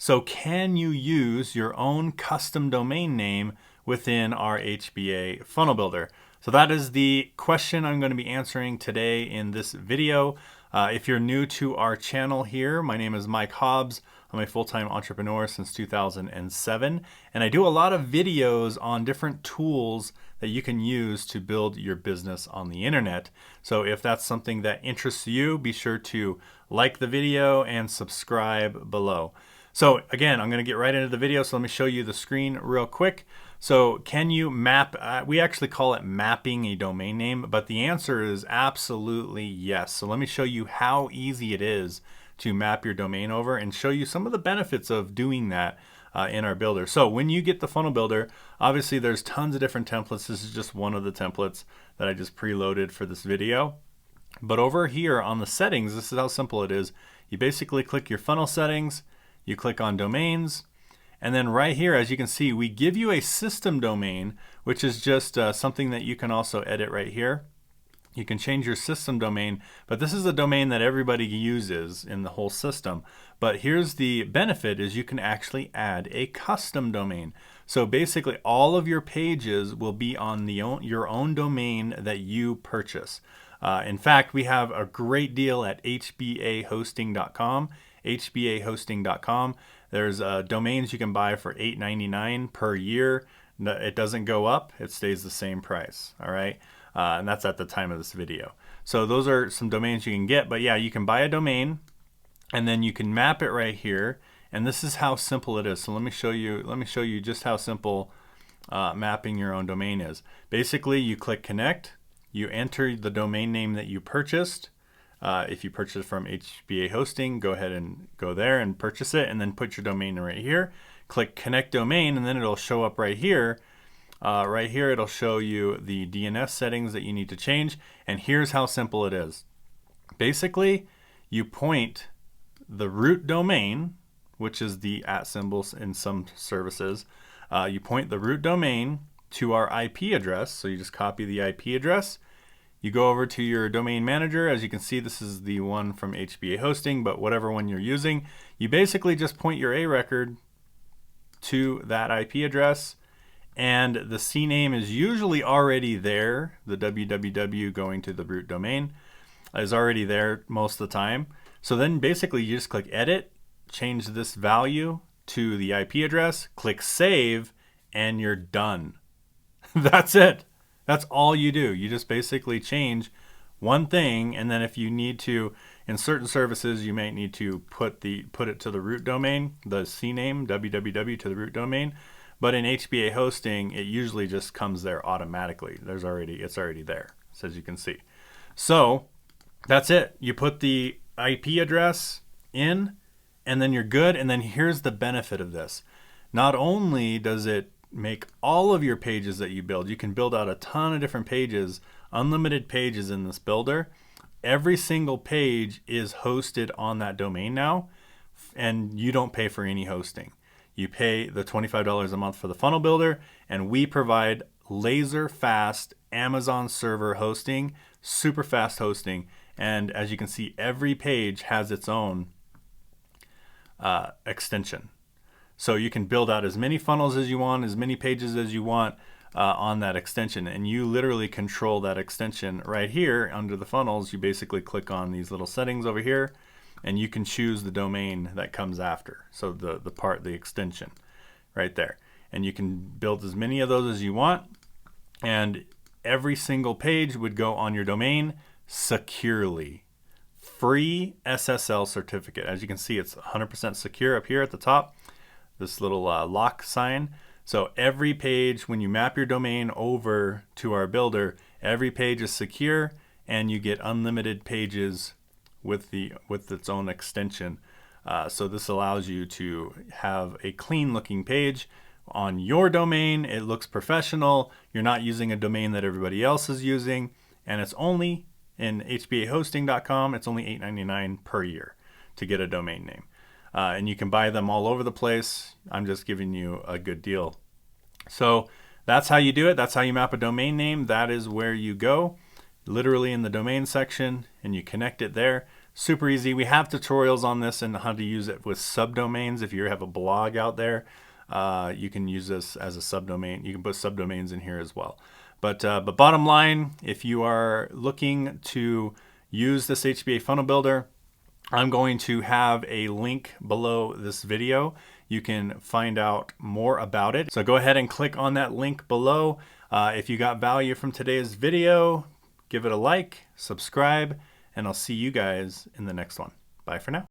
So can you use your own custom domain name within our HBA funnel builder? So that is the question I'm going to be answering today in this video. If you're new to our channel here, my name is Mike Hobbs. I'm a full-time entrepreneur since 2007, and I do a lot of videos on different tools that you can use to build your business on the internet. So if that's something that interests you, be sure to like the video and subscribe below. So again, I'm going to get right into the video. So let me show you the screen real quick. So can you map, we actually call it mapping a domain name, but the answer is absolutely yes. So let me show you how easy it is to map your domain over and show you some of the benefits of doing that in our builder. So when you get the funnel builder, obviously there's tons of different templates. This is just one of the templates that I just preloaded for this video. But over here on the settings, this is how simple it is. You basically click your funnel settings, you click on domains, and then right here, as you can see, we give you a system domain, which is just something that you can also edit right here. You can change your system domain, but this is a domain that everybody uses in the whole system. But here's the benefit is you can actually add a custom domain. So basically all of your pages will be on your own domain that you purchase. In fact, we have a great deal at hbahosting.com. hbahosting.com. There's domains you can buy for $8.99 per year. It doesn't go up, it stays the same price, all right? And that's at the time of this video. So those are some domains you can get, but yeah, you can buy a domain and then you can map it right here. And this is how simple it is. So let me show you just how simple mapping your own domain is. Basically, you click connect, you enter the domain name that you purchased. If you purchase from HBA Hosting, go ahead and go there and purchase it, and then put your domain right here. Click Connect Domain, and then it'll show up right here. Right here, it'll show you the DNS settings that you need to change, and here's how simple it is. Basically, you point the root domain, which is the @ symbols in some services. You point the root domain to our IP address, so you just copy the IP address. You go over to your domain manager. As you can see, this is the one from HBA Hosting, but whatever one you're using, you basically just point your A record to that IP address, and the CNAME is usually already there. The www going to the root domain is already there most of the time. So then basically you just click edit, change this value to the IP address, click save, and you're done. That's it. That's all you do. You just basically change one thing, and then if you need to, in certain services, you might need to put it to the root domain, the CNAME, www to the root domain. But in HBA Hosting, it usually just comes there automatically. It's already there, as you can see. So that's it. You put the IP address in, and then you're good. And then here's the benefit of this. Not only does it make all of your pages that you build, you can build out a ton of different pages, unlimited pages in this builder. Every single page is hosted on that domain now, and you don't pay for any hosting. You pay the $25 a month for the funnel builder, and we provide laser fast Amazon server hosting, super fast hosting. And as you can see, every page has its own extension. So you can build out as many funnels as you want, as many pages as you want on that extension. And you literally control that extension right here under the funnels. You basically click on these little settings over here, and you can choose the domain that comes after. So the extension right there. And you can build as many of those as you want. And every single page would go on your domain securely. Free SSL certificate. As you can see, it's 100% secure up here at the top. This little lock sign. So every page, when you map your domain over to our builder, every page is secure, and you get unlimited pages with its own extension. So this allows you to have a clean looking page on your domain. It looks professional. You're not using a domain that everybody else is using, and it's only in hbahosting.com. It's only $8.99 per year to get a domain name. And you can buy them all over the place. I'm just giving you a good deal. So that's how you do it. That's how you map a domain name. That is where you go, literally in the domain section, and you connect it there. super easy. We have tutorials on this and how to use it with subdomains. If you have a blog out there, you can use this as a subdomain. You can put subdomains in here as well. But bottom line, if you are looking to use this HBA funnel builder, I'm going to have a link below this video. You can find out more about it. So go ahead and click on that link below. If you got value from today's video, give it a like, subscribe, and I'll see you guys in the next one. Bye for now.